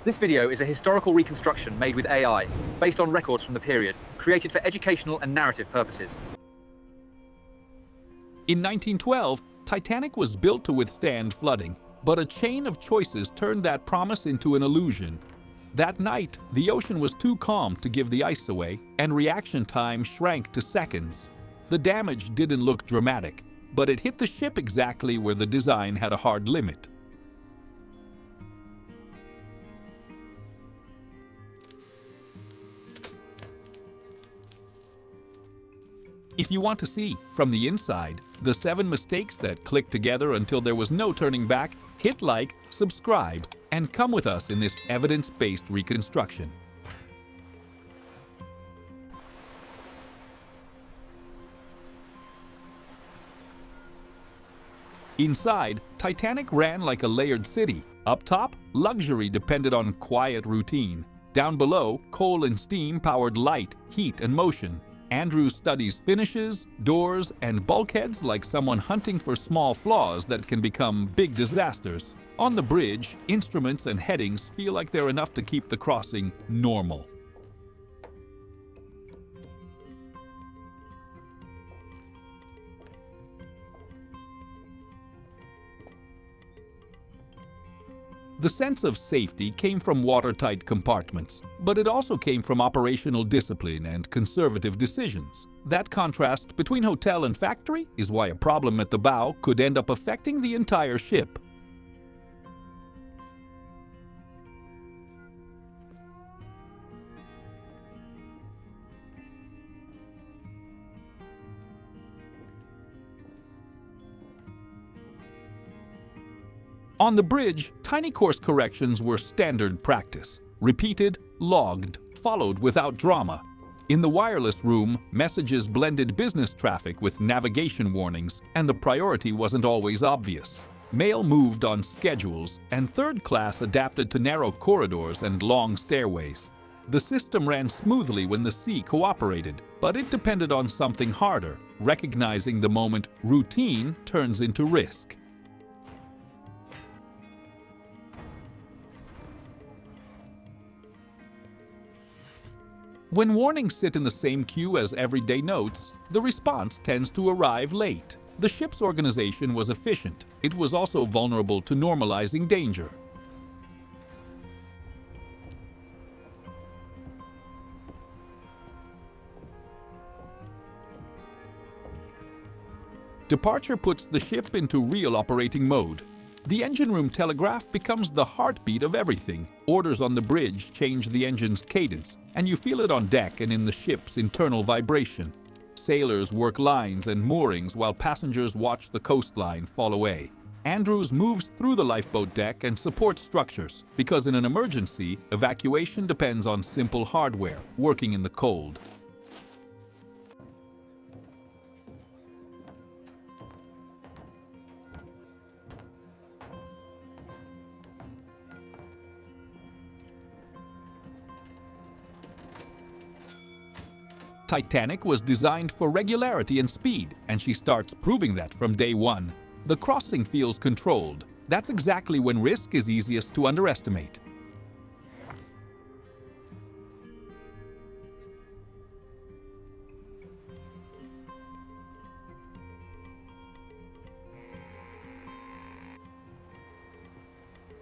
This video is a historical reconstruction made with AI, based on records from the period, created for educational and narrative purposes. In 1912, Titanic was built to withstand flooding, but a chain of choices turned that promise into an illusion. That night, the ocean was too calm to give the ice away, and reaction time shrank to seconds. The damage didn't look dramatic, but it hit the ship exactly where the design had a hard limit. If you want to see, from the inside, the 7 mistakes that clicked together until there was no turning back, hit like, subscribe, and come with us in this evidence-based reconstruction. Inside, Titanic ran like a layered city. Up top, luxury depended on quiet routine. Down below, coal and steam powered light, heat, and motion. Andrews studies finishes, doors, and bulkheads like someone hunting for small flaws that can become big disasters. On the bridge, instruments and headings feel like they're enough to keep the crossing normal. The sense of safety came from watertight compartments, but it also came from operational discipline and conservative decisions. That contrast between hotel and factory is why a problem at the bow could end up affecting the entire ship. On the bridge, tiny course corrections were standard practice. Repeated, logged, followed without drama. In the wireless room, messages blended business traffic with navigation warnings, and the priority wasn't always obvious. Mail moved on schedules, and third class adapted to narrow corridors and long stairways. The system ran smoothly when the sea cooperated, but it depended on something harder, recognizing the moment routine turns into risk. When warnings sit in the same queue as everyday notes, the response tends to arrive late. The ship's organization was efficient. It was also vulnerable to normalizing danger. Departure puts the ship into real operating mode. The engine room telegraph becomes the heartbeat of everything. Orders on the bridge change the engine's cadence, and you feel it on deck and in the ship's internal vibration. Sailors work lines and moorings while passengers watch the coastline fall away. Andrews moves through the lifeboat deck and supports structures, because in an emergency, evacuation depends on simple hardware working in the cold. Titanic was designed for regularity and speed, and she starts proving that from day one. The crossing feels controlled. That's exactly when risk is easiest to underestimate.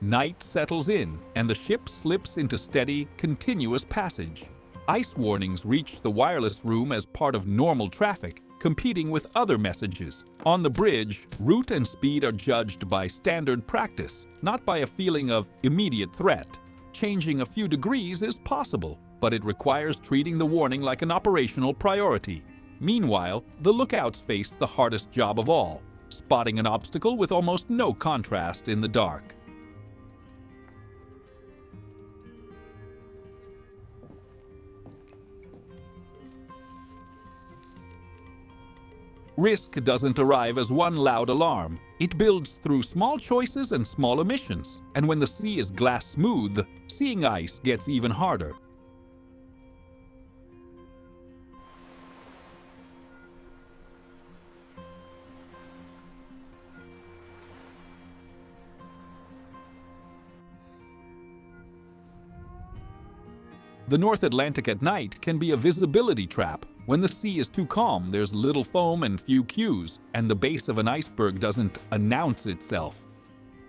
Night settles in, and the ship slips into steady, continuous passage. Ice warnings reach the wireless room as part of normal traffic, competing with other messages. On the bridge, route and speed are judged by standard practice, not by a feeling of immediate threat. Changing a few degrees is possible, but it requires treating the warning like an operational priority. Meanwhile, the lookouts face the hardest job of all, spotting an obstacle with almost no contrast in the dark. Risk doesn't arrive as one loud alarm. It builds through small choices and small omissions. And when the sea is glass smooth, seeing ice gets even harder. The North Atlantic at night can be a visibility trap. When the sea is too calm, there's little foam and few cues, and the base of an iceberg doesn't announce itself.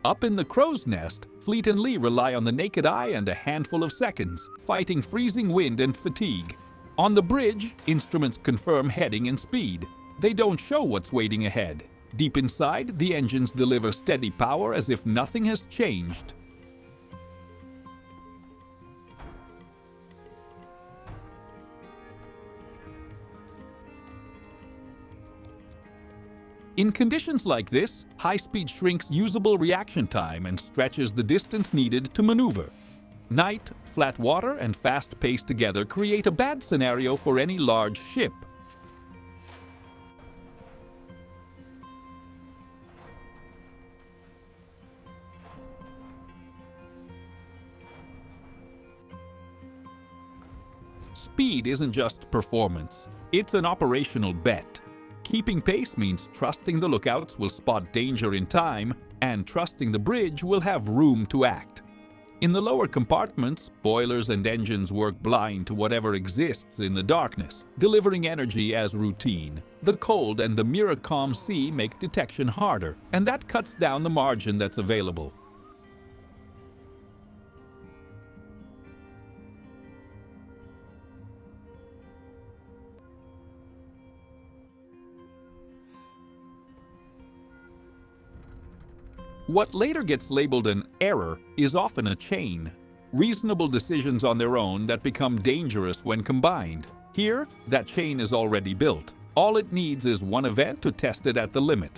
Up in the crow's nest, Fleet and Lee rely on the naked eye and a handful of seconds, fighting freezing wind and fatigue. On the bridge, instruments confirm heading and speed. They don't show what's waiting ahead. Deep inside, the engines deliver steady power as if nothing has changed. In conditions like this, high speed shrinks usable reaction time and stretches the distance needed to maneuver. Night, flat water, and fast pace together create a bad scenario for any large ship. Speed isn't just performance, it's an operational bet. Keeping pace means trusting the lookouts will spot danger in time, and trusting the bridge will have room to act. In the lower compartments, boilers and engines work blind to whatever exists in the darkness, delivering energy as routine. The cold and the mirror calm sea make detection harder, and that cuts down the margin that's available. What later gets labeled an error is often a chain. Reasonable decisions on their own that become dangerous when combined. Here, that chain is already built. All it needs is one event to test it at the limit.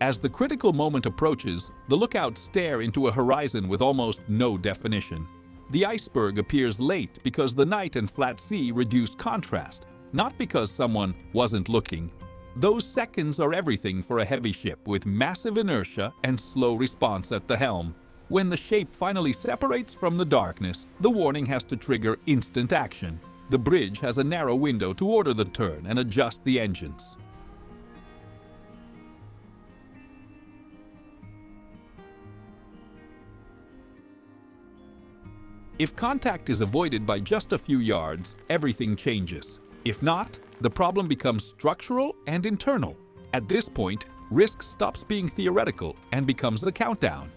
As the critical moment approaches, the lookouts stare into a horizon with almost no definition. The iceberg appears late because the night and flat sea reduce contrast, not because someone wasn't looking. Those seconds are everything for a heavy ship with massive inertia and slow response at the helm. When the shape finally separates from the darkness, the warning has to trigger instant action. The bridge has a narrow window to order the turn and adjust the engines. If contact is avoided by just a few yards, everything changes. If not, the problem becomes structural and internal. At this point, risk stops being theoretical and becomes the countdown.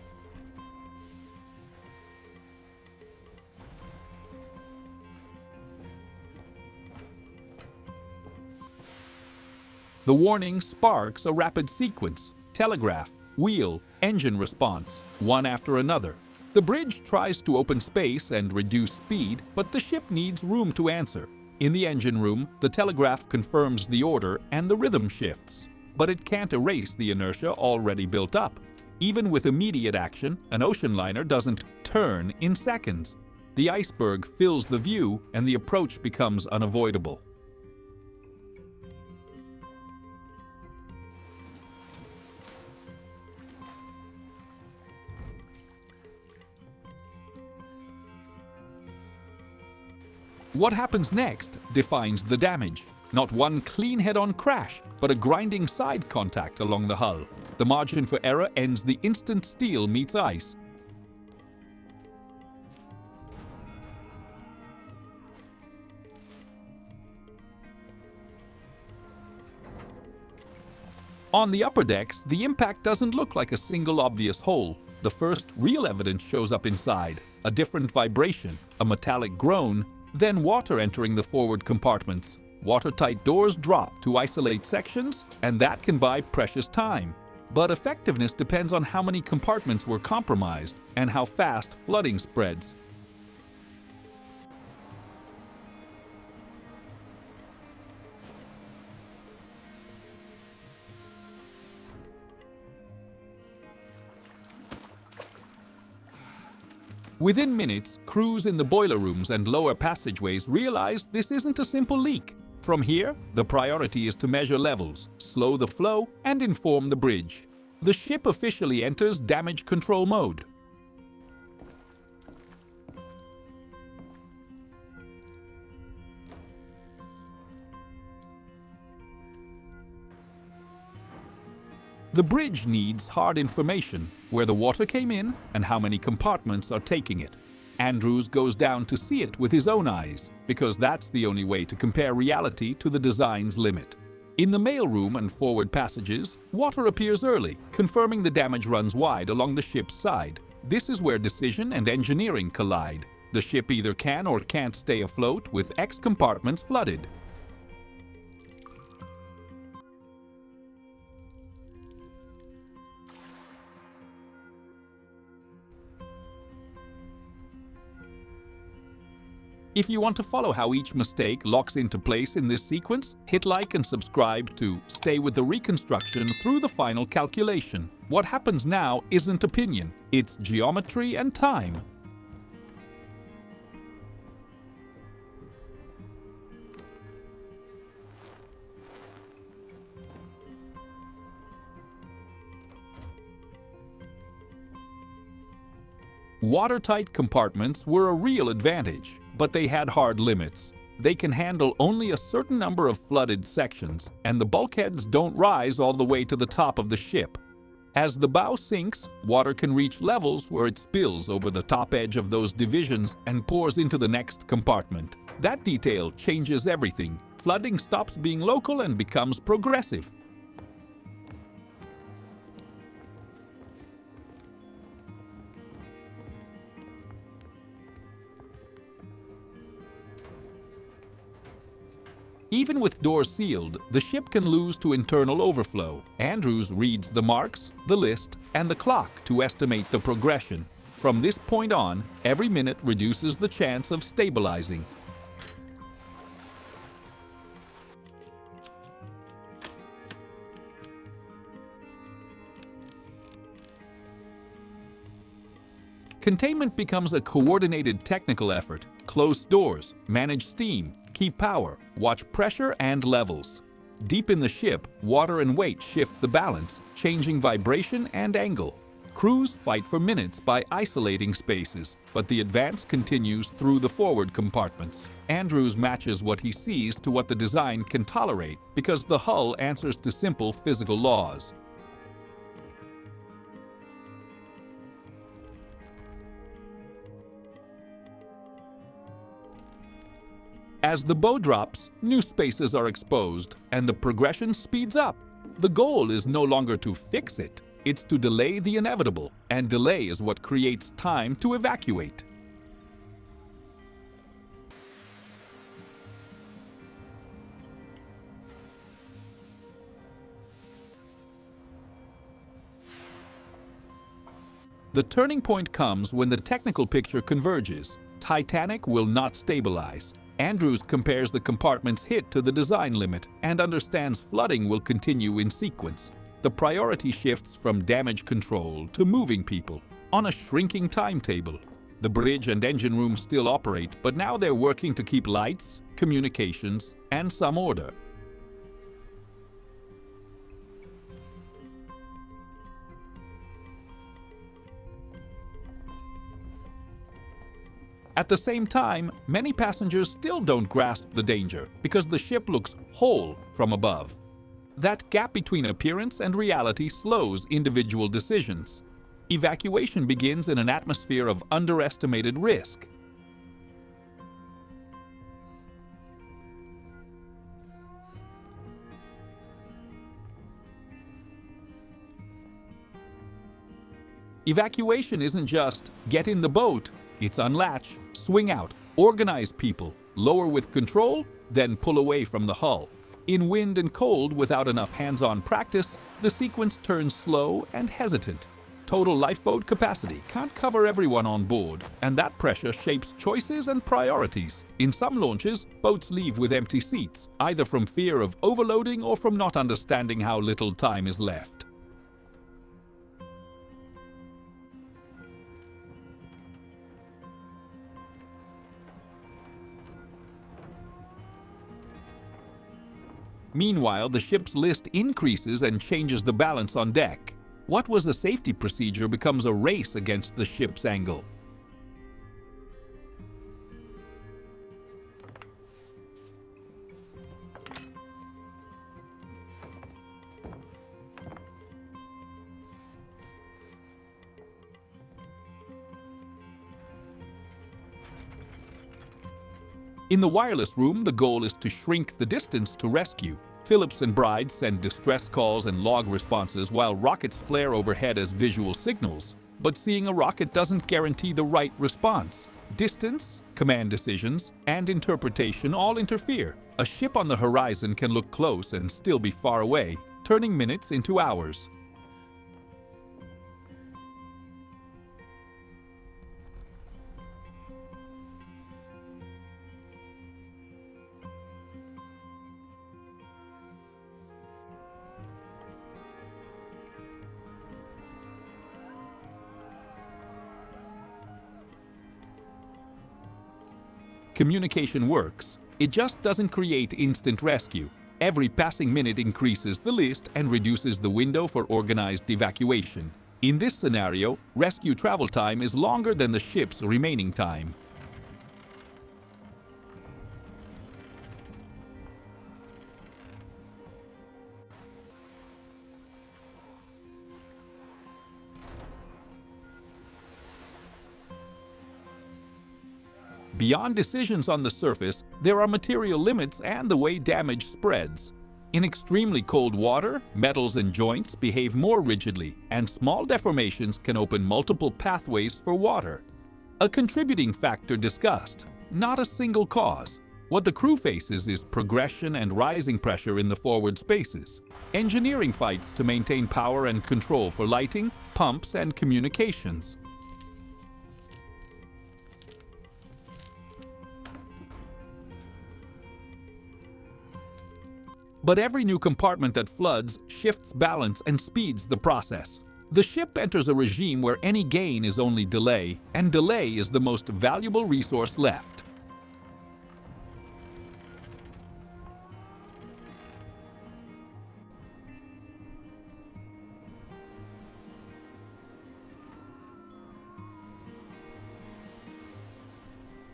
The warning sparks a rapid sequence: telegraph, wheel, engine response, one after another. The bridge tries to open space and reduce speed, but the ship needs room to answer. In the engine room, the telegraph confirms the order and the rhythm shifts. But it can't erase the inertia already built up. Even with immediate action, an ocean liner doesn't turn in seconds. The iceberg fills the view and the approach becomes unavoidable. What happens next defines the damage. Not one clean head-on crash, but a grinding side contact along the hull. The margin for error ends the instant steel meets ice. On the upper decks, the impact doesn't look like a single obvious hole. The first real evidence shows up inside: a different vibration, a metallic groan, then water entering the forward compartments. Watertight doors drop to isolate sections, and that can buy precious time. But effectiveness depends on how many compartments were compromised and how fast flooding spreads. Within minutes, crews in the boiler rooms and lower passageways realize this isn't a simple leak. From here, the priority is to measure levels, slow the flow, and inform the bridge. The ship officially enters damage control mode. The bridge needs hard information, where the water came in and how many compartments are taking it. Andrews goes down to see it with his own eyes, because that's the only way to compare reality to the design's limit. In the mailroom and forward passages, water appears early, confirming the damage runs wide along the ship's side. This is where decision and engineering collide. The ship either can or can't stay afloat with X compartments flooded. If you want to follow how each mistake locks into place in this sequence, hit like and subscribe to stay with the reconstruction through the final calculation. What happens now isn't opinion, it's geometry and time. Watertight compartments were a real advantage, but they had hard limits. They can handle only a certain number of flooded sections, and the bulkheads don't rise all the way to the top of the ship. As the bow sinks, water can reach levels where it spills over the top edge of those divisions and pours into the next compartment. That detail changes everything. Flooding stops being local and becomes progressive. Even with doors sealed, the ship can lose to internal overflow. Andrews reads the marks, the list, and the clock to estimate the progression. From this point on, every minute reduces the chance of stabilizing. Containment becomes a coordinated technical effort. Close doors, manage steam, keep power, watch pressure and levels. Deep in the ship, water and weight shift the balance, changing vibration and angle. Crews fight for minutes by isolating spaces, but the advance continues through the forward compartments. Andrews matches what he sees to what the design can tolerate, because the hull answers to simple physical laws. As the bow drops, new spaces are exposed, and the progression speeds up. The goal is no longer to fix it, it's to delay the inevitable, and delay is what creates time to evacuate. The turning point comes when the technical picture converges. Titanic will not stabilize. Andrews compares the compartment's hit to the design limit and understands flooding will continue in sequence. The priority shifts from damage control to moving people on a shrinking timetable. The bridge and engine room still operate, but now they're working to keep lights, communications, and some order. At the same time, many passengers still don't grasp the danger because the ship looks whole from above. That gap between appearance and reality slows individual decisions. Evacuation begins in an atmosphere of underestimated risk. Evacuation isn't just get in the boat. It's unlatch, swing out, organize people, lower with control, then pull away from the hull. In wind and cold without enough hands-on practice, the sequence turns slow and hesitant. Total lifeboat capacity can't cover everyone on board, and that pressure shapes choices and priorities. In some launches, boats leave with empty seats, either from fear of overloading or from not understanding how little time is left. Meanwhile, the ship's list increases and changes the balance on deck. What was a safety procedure becomes a race against the ship's angle. In the wireless room, the goal is to shrink the distance to rescue. Phillips and Bride send distress calls and log responses while rockets flare overhead as visual signals. But seeing a rocket doesn't guarantee the right response. Distance, command decisions, and interpretation all interfere. A ship on the horizon can look close and still be far away, turning minutes into hours. Communication works. It just doesn't create instant rescue. Every passing minute increases the list and reduces the window for organized evacuation. In this scenario, rescue travel time is longer than the ship's remaining time. Beyond decisions on the surface, there are material limits and the way damage spreads. In extremely cold water, metals and joints behave more rigidly, and small deformations can open multiple pathways for water. A contributing factor discussed, not a single cause. What the crew faces is progression and rising pressure in the forward spaces. Engineering fights to maintain power and control for lighting, pumps, and communications. But every new compartment that floods shifts balance and speeds the process. The ship enters a regime where any gain is only delay, and delay is the most valuable resource left.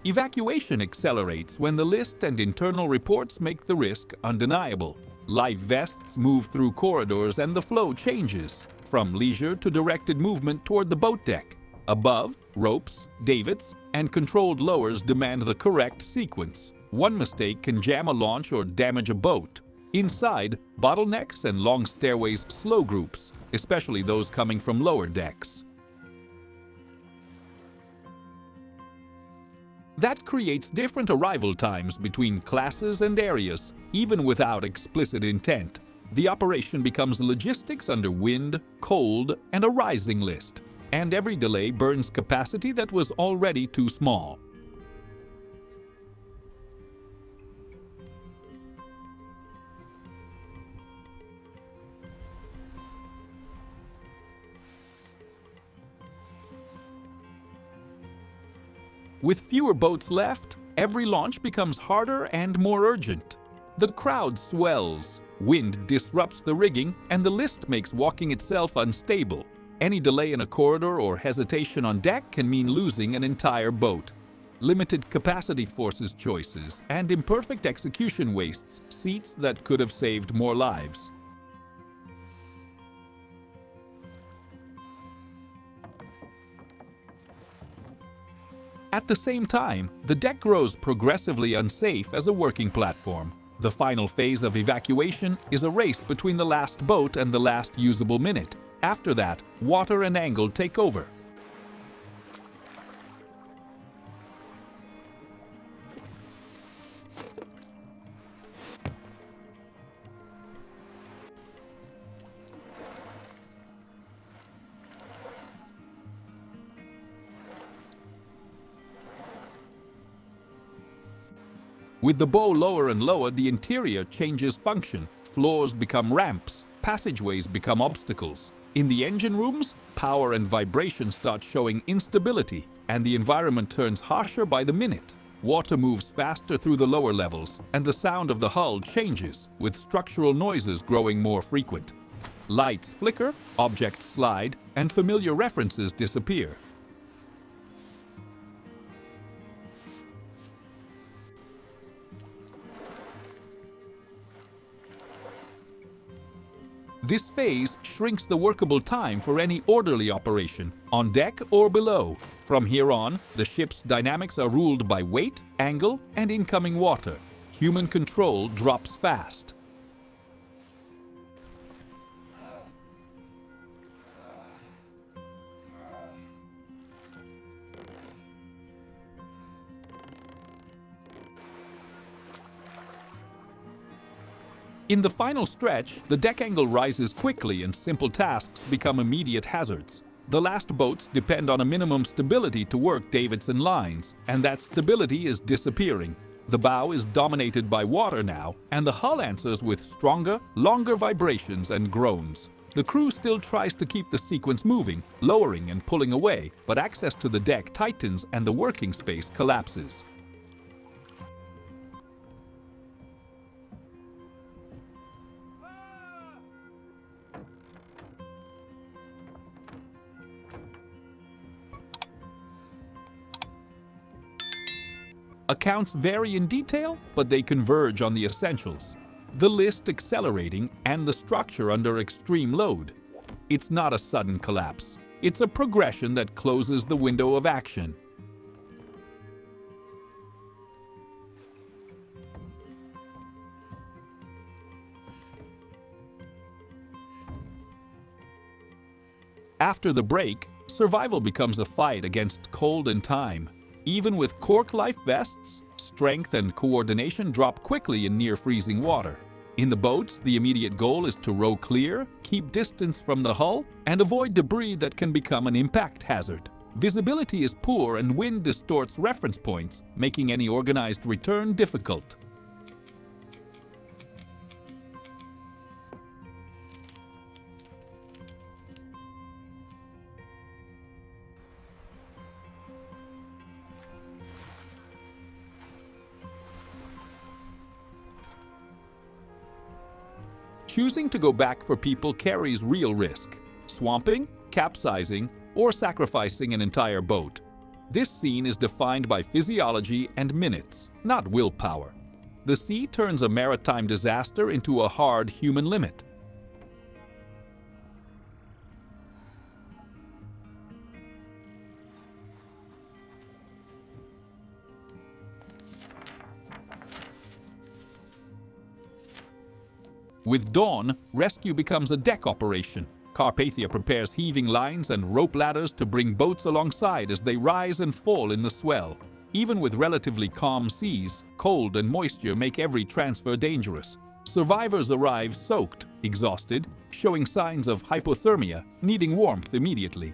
Evacuation accelerates when the list and internal reports make the risk undeniable. Life vests move through corridors and the flow changes, from leisure to directed movement toward the boat deck. Above, ropes, davits, and controlled lowers demand the correct sequence. One mistake can jam a launch or damage a boat. Inside, bottlenecks and long stairways slow groups, especially those coming from lower decks. That creates different arrival times between classes and areas, even without explicit intent. The operation becomes logistics under wind, cold, and a rising list, and every delay burns capacity that was already too small. With fewer boats left, every launch becomes harder and more urgent. The crowd swells, wind disrupts the rigging, and the list makes walking itself unstable. Any delay in a corridor or hesitation on deck can mean losing an entire boat. Limited capacity forces choices, and imperfect execution wastes seats that could have saved more lives. At the same time, the deck grows progressively unsafe as a working platform. The final phase of evacuation is a race between the last boat and the last usable minute. After that, water and angle take over. With the bow lower and lower, the interior changes function. Floors become ramps, passageways become obstacles. In the engine rooms, power and vibration start showing instability, and the environment turns harsher by the minute. Water moves faster through the lower levels, and the sound of the hull changes, with structural noises growing more frequent. Lights flicker, objects slide, and familiar references disappear. This phase shrinks the workable time for any orderly operation, on deck or below. From here on, the ship's dynamics are ruled by weight, angle, and incoming water. Human control drops fast. In the final stretch, the deck angle rises quickly and simple tasks become immediate hazards. The last boats depend on a minimum stability to work Davidson lines, and that stability is disappearing. The bow is dominated by water now, and the hull answers with stronger, longer vibrations and groans. The crew still tries to keep the sequence moving, lowering and pulling away, but access to the deck tightens and the working space collapses. Accounts vary in detail, but they converge on the essentials. The list accelerating and the structure under extreme load. It's not a sudden collapse. It's a progression that closes the window of action. After the break, survival becomes a fight against cold and time. Even with cork life vests, strength and coordination drop quickly in near-freezing water. In the boats, the immediate goal is to row clear, keep distance from the hull, and avoid debris that can become an impact hazard. Visibility is poor and wind distorts reference points, making any organized return difficult. Choosing to go back for people carries real risk: swamping, capsizing, or sacrificing an entire boat. This scene is defined by physiology and minutes, not willpower. The sea turns a maritime disaster into a hard human limit. With dawn, rescue becomes a deck operation. Carpathia prepares heaving lines and rope ladders to bring boats alongside as they rise and fall in the swell. Even with relatively calm seas, cold and moisture make every transfer dangerous. Survivors arrive soaked, exhausted, showing signs of hypothermia, needing warmth immediately.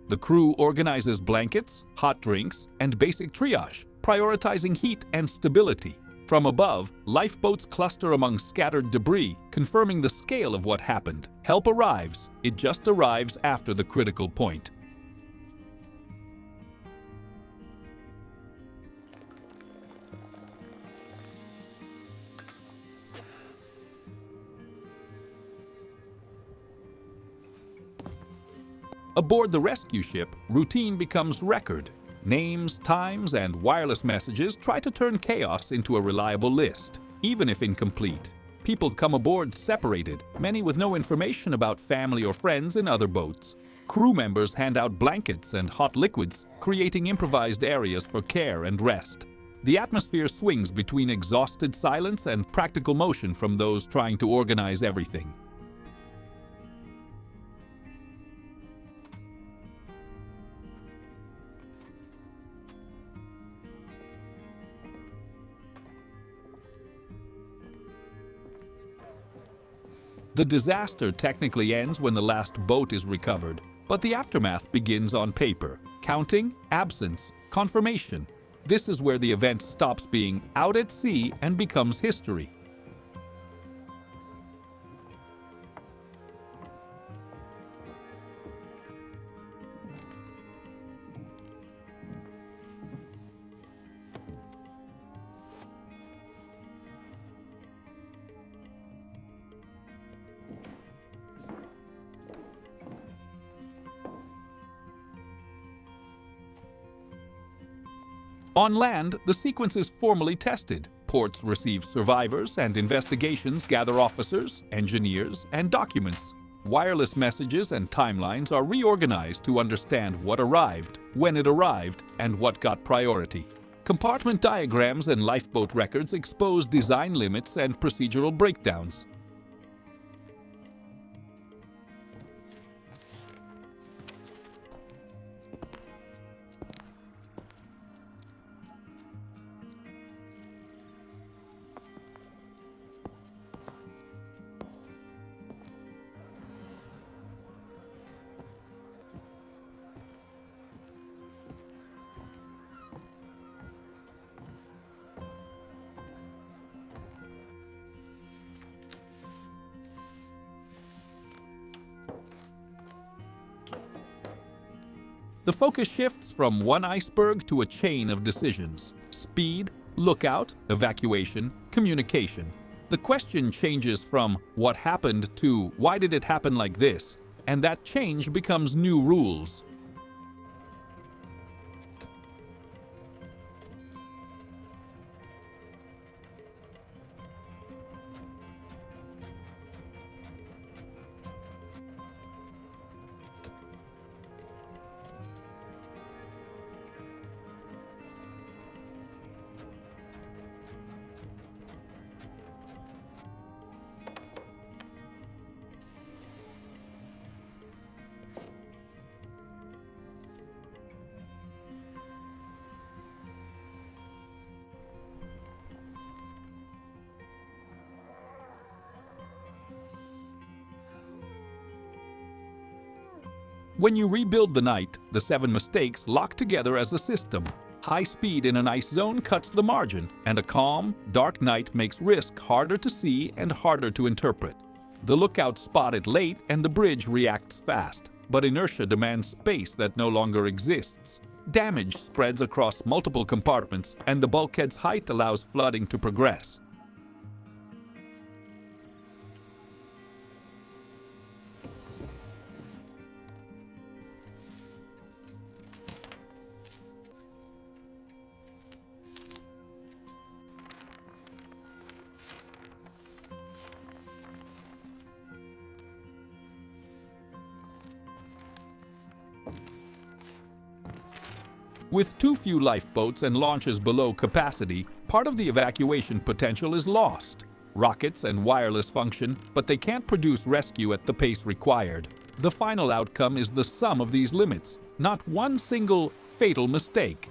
The crew organizes blankets, hot drinks, and basic triage, prioritizing heat and stability. From above, lifeboats cluster among scattered debris, confirming the scale of what happened. Help arrives. It just arrives after the critical point. Aboard the rescue ship, routine becomes record. Names, times, and wireless messages try to turn chaos into a reliable list, even if incomplete. People come aboard separated, many with no information about family or friends in other boats. Crew members hand out blankets and hot liquids, creating improvised areas for care and rest. The atmosphere swings between exhausted silence and practical motion from those trying to organize everything. The disaster technically ends when the last boat is recovered, but the aftermath begins on paper. Counting, absence, confirmation. This is where the event stops being out at sea and becomes history. On land, the sequence is formally tested. Ports receive survivors, and investigations gather officers, engineers, and documents. Wireless messages and timelines are reorganized to understand what arrived, when it arrived, and what got priority. Compartment diagrams and lifeboat records expose design limits and procedural breakdowns. The focus shifts from one iceberg to a chain of decisions: speed, lookout, evacuation, communication. The question changes from what happened to why did it happen like this, and that change becomes new rules. When you rebuild the night, the 7 mistakes lock together as a system. High speed in an ice zone cuts the margin, and a calm, dark night makes risk harder to see and harder to interpret. The lookouts spot it late and the bridge reacts fast, but inertia demands space that no longer exists. Damage spreads across multiple compartments, and the bulkhead's height allows flooding to progress. With too few lifeboats and launches below capacity, part of the evacuation potential is lost. Rockets and wireless function, but they can't produce rescue at the pace required. The final outcome is the sum of these limits, not one single fatal mistake.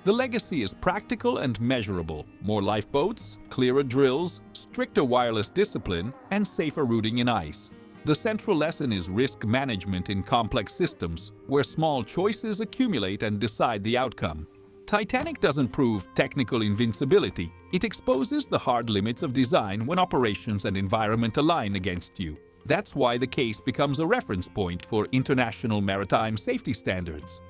The legacy is practical and measurable: more lifeboats, clearer drills, stricter wireless discipline, and safer routing in ice. The central lesson is risk management in complex systems, where small choices accumulate and decide the outcome. Titanic doesn't prove technical invincibility. It exposes the hard limits of design when operations and environment align against you. That's why the case becomes a reference point for international maritime safety standards.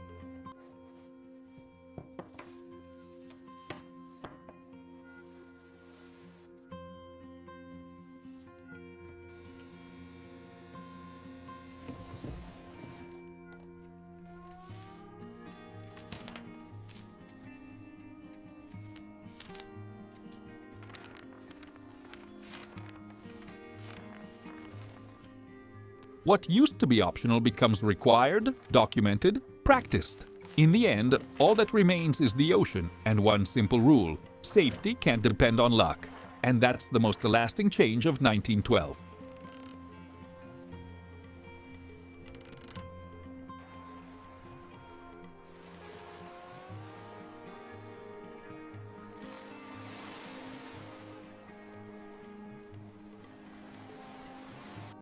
What used to be optional becomes required, documented, practiced. In the end, all that remains is the ocean and one simple rule: safety can't depend on luck. And that's the most lasting change of 1912.